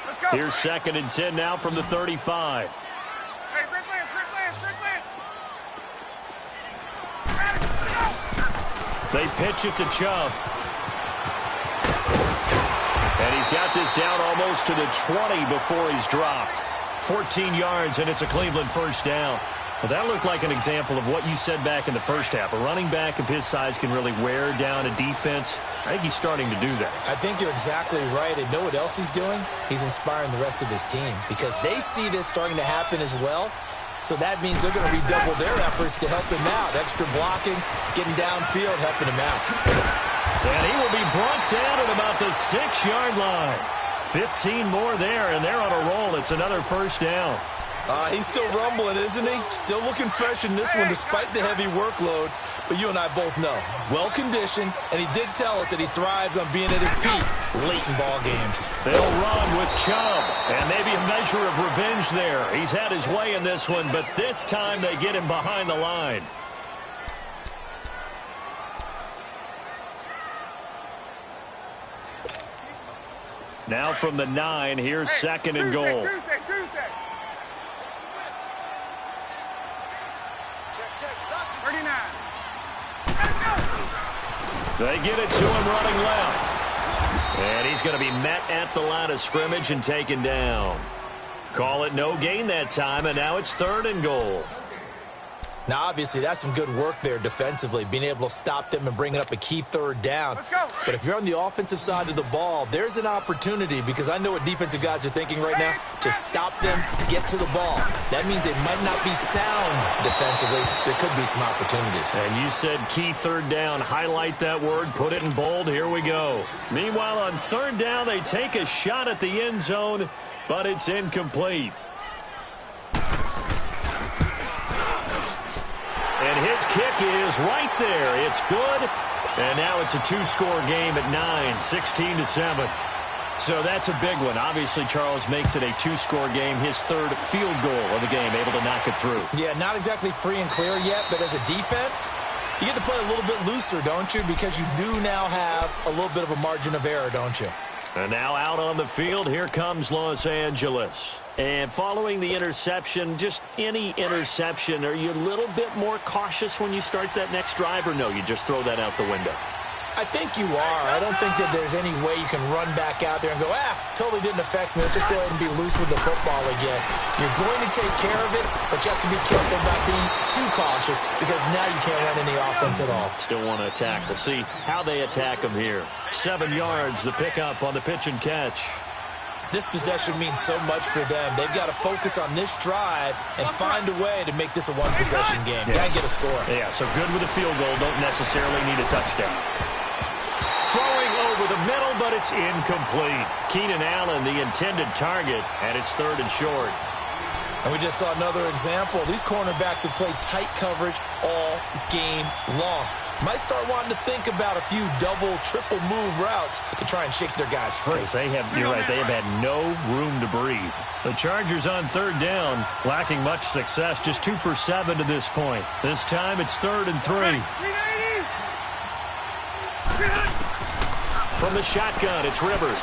Let's go. Here's 2nd and 10 now from the 35. Hey, Rick Lance. They pitch it to Chubb. And he's got this down almost to the 20 before he's dropped. 14 yards, and it's a Cleveland 1st down. Well, that looked like an example of what you said back in the 1st half. A running back of his size can really wear down a defense. I think he's starting to do that. I think you're exactly right. And know what else he's doing? He's inspiring the rest of his team because they see this starting to happen as well. So that means they're going to redouble their efforts to help him out. Extra blocking, getting downfield, helping him out. And he will be brought down at about the 6-yard line. 15 more there, and they're on a roll. It's another 1st down. He's still rumbling, isn't he? Still looking fresh in this one despite the heavy workload. But you and I both know, well-conditioned, and he did tell us that he thrives on being at his peak late in ball games. They'll run with Chubb, and maybe a measure of revenge there. He's had his way in this one, but this time they get him behind the line. Now from the 9, here's 2nd and goal. Tuesday. 39. They get it to him running left. And he's going to be met at the line of scrimmage and taken down. Call it no gain that time, and now it's 3rd and goal. Now, obviously, that's some good work there defensively, being able to stop them and bring up a key third down. Let's go. But if you're on the offensive side of the ball, there's an opportunity, because I know what defensive guys are thinking right now. Just stop them, get to the ball. That means they might not be sound defensively. There could be some opportunities. And you said key third down. Highlight that word, put it in bold. Here we go. Meanwhile, on third down, they take a shot at the end zone, but it's incomplete. And his kick is right there. It's good. And now it's a two-score game at 9, 16-7. So that's a big one. Obviously, Charles makes it a two-score game. His third field goal of the game, able to knock it through. Yeah, not exactly free and clear yet, but as a defense, you get to play a little bit looser, don't you? Because you do now have a little bit of a margin of error, don't you? And now out on the field, here comes Los Angeles. And following the interception, just any interception, are you a little bit more cautious when you start that next drive, or no, you just throw that out the window? I think you are. I don't think that there's any way you can run back out there and go, totally didn't affect me. Let's just go ahead and be loose with the football again. You're going to take care of it, but you have to be careful about being too cautious, because now you can't run any offense at all. Still want to attack. We'll see how they attack them here. 7 yards, the pickup on the pitch and catch. This possession means so much for them. They've got to focus on this drive and find a way to make this a one-possession game. Got to get a score. Yeah, so good with a field goal. Don't necessarily need a touchdown. Throwing over the middle, but it's incomplete. Keenan Allen, the intended target, and it's 3rd and short. And we just saw another example. These cornerbacks have played tight coverage all game long. Might start wanting to think about a few double, triple move routes to try and shake their guys free. You're right, they have had no room to breathe. The Chargers on 3rd down, lacking much success, just 2 for 7 to this point. This time it's 3rd and 3. From the shotgun, it's Rivers.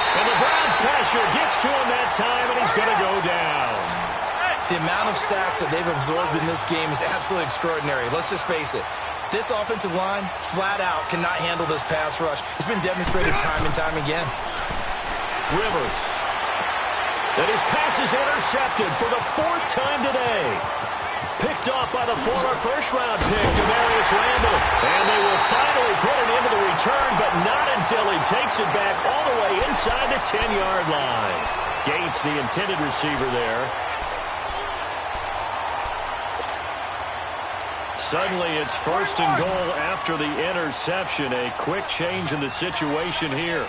And the Browns pressure gets to him that time, and he's going to go down. The amount of sacks that they've absorbed in this game is absolutely extraordinary. Let's just face it. This offensive line, flat out, cannot handle this pass rush. It's been demonstrated time and time again. Rivers. And his pass is intercepted for the 4th time today. Picked off by the former first-round pick, Demarius Randall. And they will finally put it into the return, but not until he takes it back all the way inside the 10-yard line. Gates, the intended receiver there. Suddenly it's 1st and goal after the interception. A quick change in the situation here.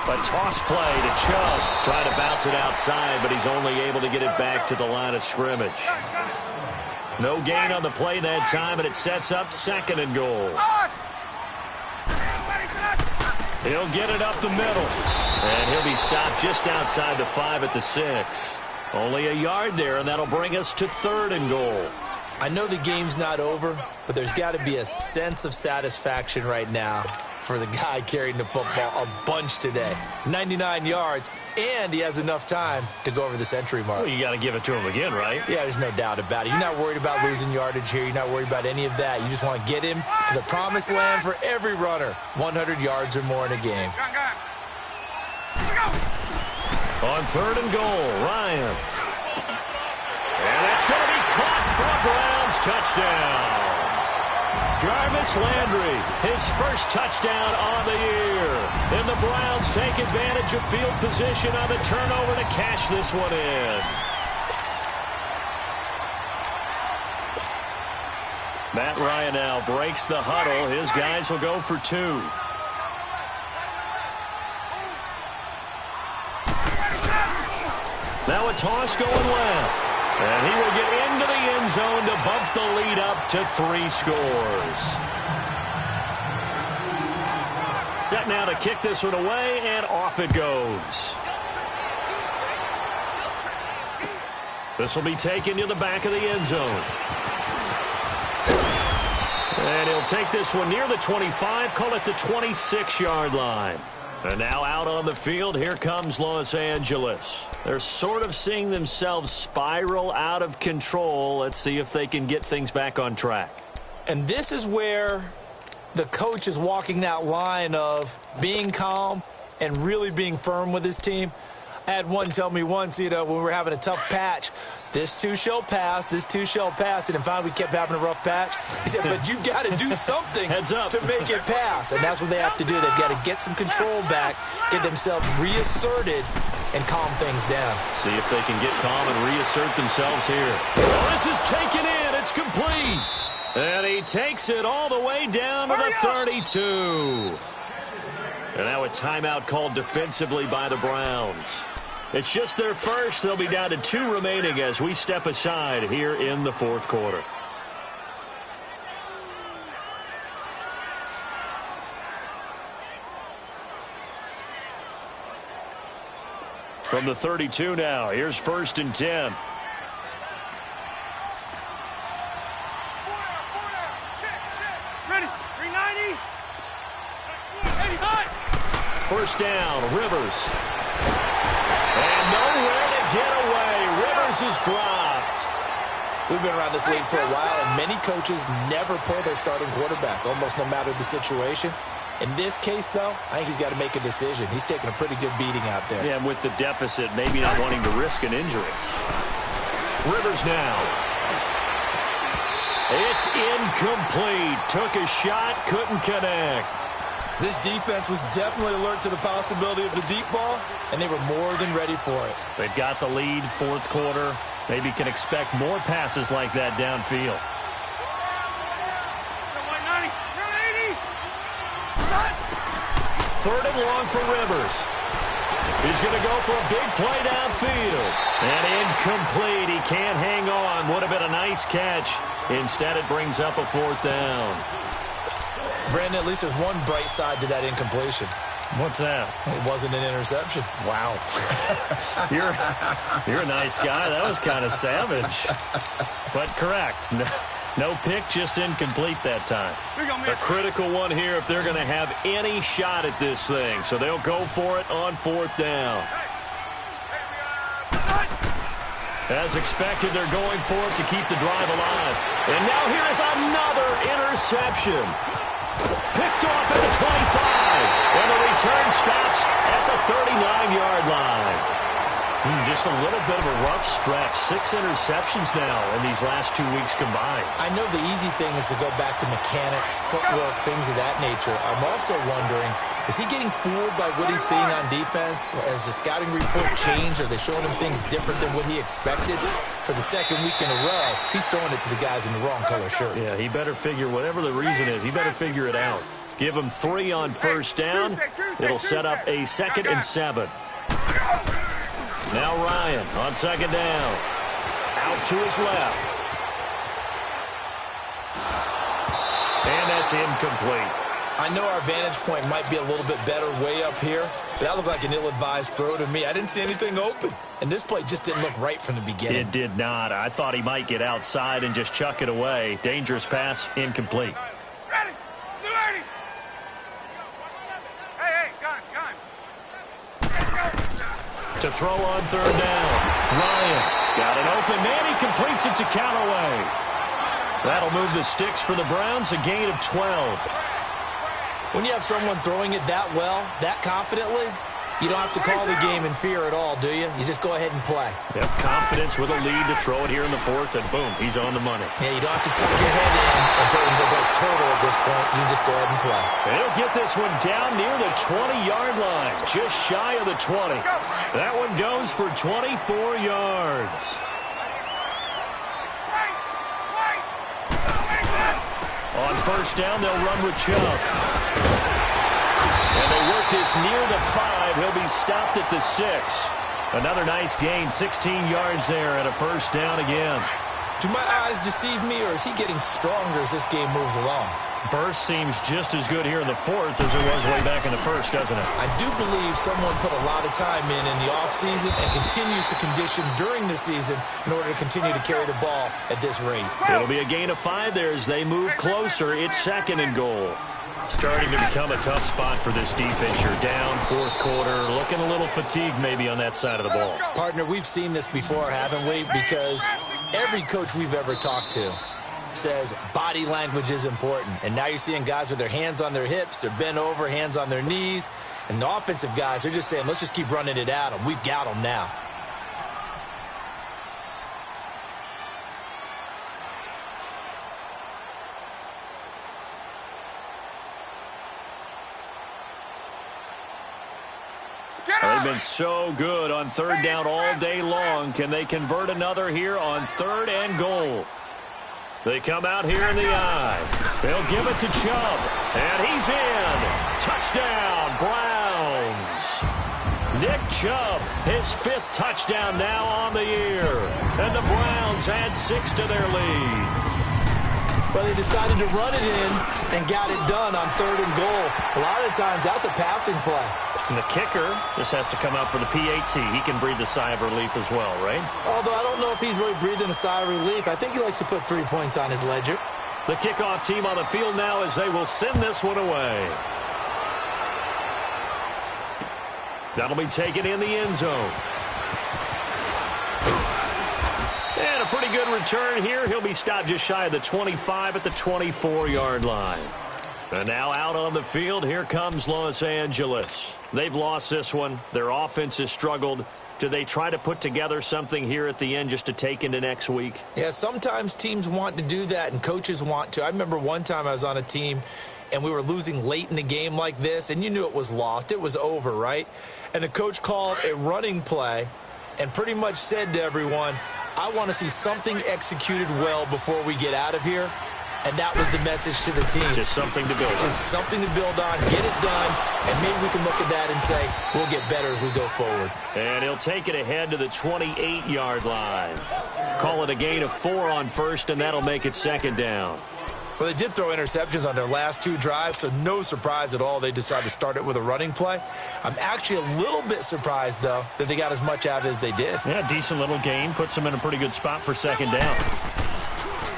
A toss play to Chubb. Trying to bounce it outside, but he's only able to get it back to the line of scrimmage. No gain on the play that time, and it sets up 2nd and goal. He'll get it up the middle. And he'll be stopped just outside the 5 at the 6. Only a yard there, and that'll bring us to 3rd and goal. I know the game's not over, but there's got to be a sense of satisfaction right now for the guy carrying the football a bunch today. 99 yards, and he has enough time to go over the century mark. Well, you got to give it to him again, right? Yeah, there's no doubt about it. You're not worried about losing yardage here. You're not worried about any of that. You just want to get him to the promised land for every runner. 100 yards or more in a game. On 3rd and goal, Ryan. And that's going to be caught for a Browns touchdown. Jarvis Landry, his first touchdown on the year. And the Browns take advantage of field position on the turnover to cash this one in. Matt Ryan now breaks the huddle. His guys will go for 2. Now a toss going left. And he will get into the end zone to bump the lead up to 3 scores. Set now to kick this one away, and off it goes. This will be taken to the back of the end zone. And he'll take this one near the 25, call it the 26-yard line. And now out on the field, here comes Los Angeles. They're sort of seeing themselves spiral out of control. Let's see if they can get things back on track. And this is where the coach is walking that line of being calm and really being firm with his team. I had one tell me once, when we were having a tough patch, This too shall pass. This too shall pass. And then finally we kept having a rough patch. He said, but you've got to do something to make it pass. And that's what they have to do. They've got to get some control back, get themselves reasserted, and calm things down. See if they can get calm and reassert themselves here. Oh, this is taken in. It's complete. And he takes it all the way down to the 32. And now a timeout called defensively by the Browns. It's just their first. They'll be down to 2 remaining as we step aside here in the fourth quarter. From the 32 now, here's 1st and 10. Ready, 390. 85. First down, Rivers. And nowhere to get away. Rivers is dropped. We've been around this league for a while, and many coaches never pull their starting quarterback, almost no matter the situation. In this case, though, I think he's got to make a decision. He's taking a pretty good beating out there. Yeah, and with the deficit, maybe not wanting to risk an injury. Rivers now. It's incomplete. Took a shot, couldn't connect. This defense was definitely alert to the possibility of the deep ball, and they were more than ready for it. They've got the lead, fourth quarter. Maybe can expect more passes like that downfield. 3rd and long for Rivers. He's going to go for a big play downfield. And incomplete. He can't hang on. Would have been a nice catch. Instead, it brings up a 4th down. Brandon, at least there's one bright side to that incompletion. What's that? It wasn't an interception. Wow. You're a nice guy. That was kind of savage. But correct. No pick, just incomplete that time. A critical one here if they're going to have any shot at this thing. So they'll go for it on 4th down. As expected, they're going for it to keep the drive alive. And now here is another interception. Picked off at the 25. And the return stops at the 39-yard line. Just a little bit of a rough stretch. 6 interceptions now in these last 2 weeks combined. I know the easy thing is to go back to mechanics, footwork, things of that nature. I'm also wondering, is he getting fooled by what he's seeing on defense? Has the scouting report changed? Are they showing him things different than what he expected? For the 2nd week in a row, he's throwing it to the guys in the wrong color shirts. Yeah, he better figure, whatever the reason is, he better figure it out. Give him 3 on 1st down. It'll set up a 2nd and 7. Now Ryan on 2nd down. Out to his left. And that's incomplete. I know our vantage point might be a little bit better way up here, but that looked like an ill-advised throw to me. I didn't see anything open, and this play just didn't look right from the beginning. It did not. I thought he might get outside and just chuck it away. Dangerous pass, incomplete. Ready, 280. Hey, gun. To throw on 3rd down. Ryan's got an open man. He completes it to Callaway. That'll move the sticks for the Browns, a gain of 12. When you have someone throwing it that well, that confidently, you don't have to call the game in fear at all, do you? You just go ahead and play. Yep, confidence with a lead to throw it here in the 4th, and boom, he's on the money. Yeah, you don't have to tuck your head in until you go turtle at this point. You just go ahead and play. They'll get this one down near the 20-yard line, just shy of the 20. That one goes for 24 yards. On 1st down, they'll run with Chubb. And they work this near the 5. He'll be stopped at the 6. Another nice gain, 16 yards there, and a 1st down again. Do my eyes deceive me, or is he getting stronger as this game moves along? Burst seems just as good here in the 4th as it was way back in the 1st, doesn't it? I do believe someone put a lot of time in the offseason and continues to condition during the season in order to continue to carry the ball at this rate. It'll be a gain of 5 there as they move closer. It's 2nd and goal. Starting to become a tough spot for this defense. You're down, 4th quarter, looking a little fatigued maybe on that side of the ball. Partner, we've seen this before, haven't we? Because every coach we've ever talked to says body language is important. And now you're seeing guys with their hands on their hips, they're bent over, hands on their knees. And the offensive guys are just saying, let's just keep running it at them. We've got them now. been so good on third down all day long. Can they convert another here on 3rd and goal? They come out here in the eye. They'll give it to Chubb. And he's in. Touchdown, Browns. Nick Chubb, his 5th touchdown now on the year. And the Browns add 6 to their lead. Well, they decided to run it in and got it done on 3rd and goal. A lot of times, that's a passing play. And the kicker, this has to come out for the PAT. He can breathe a sigh of relief as well, right? Although I don't know if he's really breathing a sigh of relief. I think he likes to put 3 points on his ledger. The kickoff team on the field now as they will send this one away. That'll be taken in the end zone. And a pretty good return here. He'll be stopped just shy of the 25 at the 24-yard line. And now out on the field, here comes Los Angeles. They've lost this one. Their offense has struggled. Do they try to put together something here at the end just to take into next week? Yeah, sometimes teams want to do that, and coaches want to. I remember one time I was on a team, and we were losing late in the game like this, and you knew it was lost. It was over, right? And the coach called a running play and pretty much said to everyone, I want to see something executed well before we get out of here. And that was the message to the team. Just something to build on. Just something to build on, get it done, and maybe we can look at that and say, we'll get better as we go forward. And he'll take it ahead to the 28-yard line. Call it a gain of 4 on 1st, and that'll make it 2nd down. Well, they did throw interceptions on their last 2 drives, so no surprise at all they decided to start it with a running play. I'm actually a little bit surprised, though, that they got as much out of it as they did. Yeah, decent little gain. Puts them in a pretty good spot for 2nd down.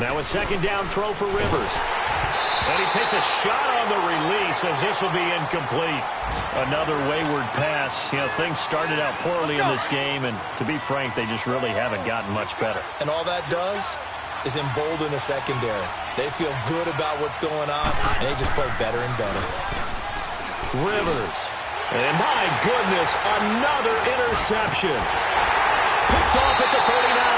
Now a 2nd down throw for Rivers. And he takes a shot on the release as this will be incomplete. Another wayward pass. You know, things started out poorly in this game, and to be frank, they just really haven't gotten much better. And all that does is embolden the secondary. They feel good about what's going on, and they just play better and better. Rivers. And my goodness, another interception. Picked off at the 39.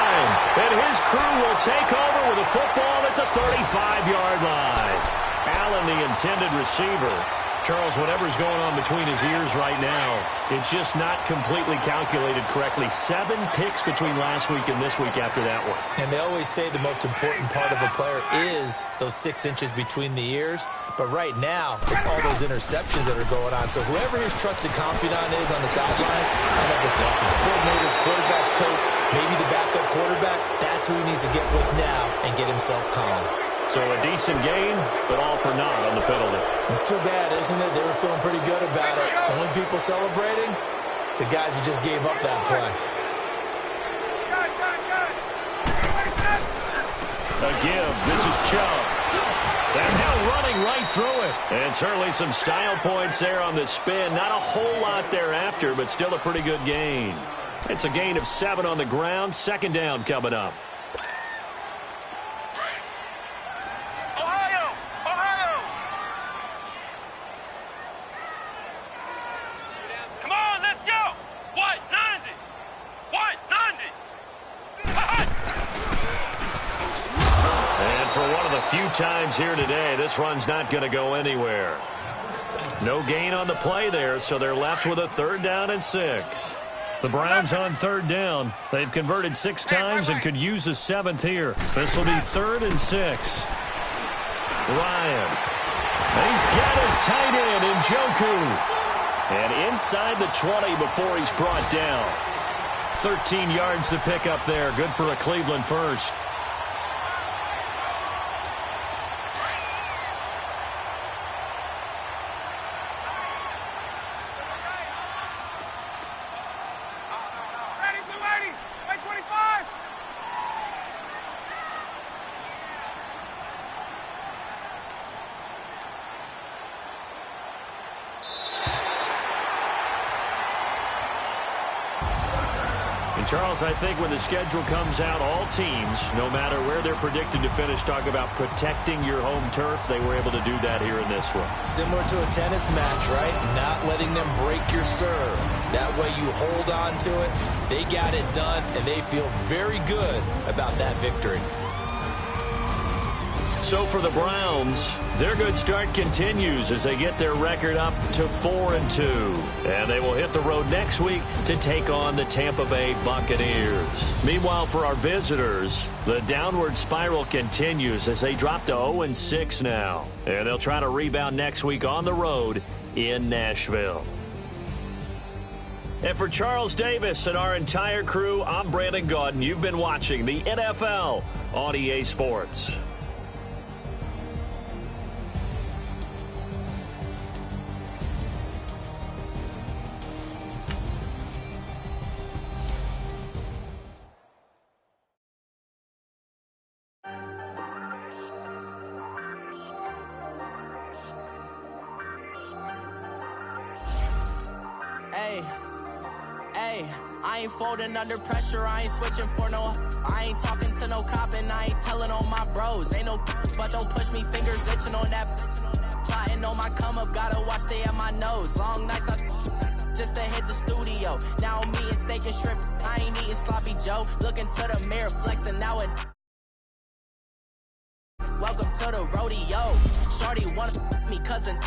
And his crew will take over with a football at the 35-yard line. Allen, the intended receiver. Charles, whatever's going on between his ears right now, it's just not completely calculated correctly. 7 picks between last week and this week after that one. And they always say the most important part of a player is those 6 inches between the ears. But right now, it's all those interceptions that are going on. So whoever his trusted confidant is on the sidelines, I know this offensive coordinator, quarterback's coach, maybe the backup quarterback, that's who he needs to get with now and get himself calm. So a decent game, but all for naught on the penalty. It's too bad, isn't it? They were feeling pretty good about it. Only people celebrating, the guys who just gave up that play. A give. This is Chubb. And now running right through it. And certainly some style points there on the spin. Not a whole lot thereafter, but still a pretty good gain. It's a gain of 7 on the ground. 2nd down coming up. Few times here today, this run's not going to go anywhere. No gain on the play there, so they're left with a 3rd down and 6. The Browns on 3rd down. They've converted 6 times and could use a 7th here. This will be 3rd and 6. Ryan. He's got his tight end in Njoku. And inside the 20 before he's brought down. 13 yards to pick up there. Good for a Cleveland first. Charles, I think when the schedule comes out, all teams, no matter where they're predicted to finish, talk about protecting your home turf. They were able to do that here in this one. Similar to a tennis match, right? Not letting them break your serve. That way you hold on to it. They got it done, and they feel very good about that victory. So for the Browns, their good start continues as they get their record up to 4-2. And they will hit the road next week to take on the Tampa Bay Buccaneers. Meanwhile, for our visitors, the downward spiral continues as they drop to 0-6 now. And they'll try to rebound next week on the road in Nashville. And for Charles Davis and our entire crew, I'm Brandon Gaudin. You've been watching the NFL on EA Sports. Hey, I ain't folding under pressure, I ain't switching for no. I ain't talking to no cop and I ain't telling on my bros. Ain't no but don't push me, fingers itching on that. Plotting on my come up, gotta watch stay at my nose. Long nights just to hit the studio. Now I'm eating steak and shrimp, I ain't eating sloppy Joe. Looking to the mirror, flexing now and welcome to the rodeo. Shorty wanna me cousin.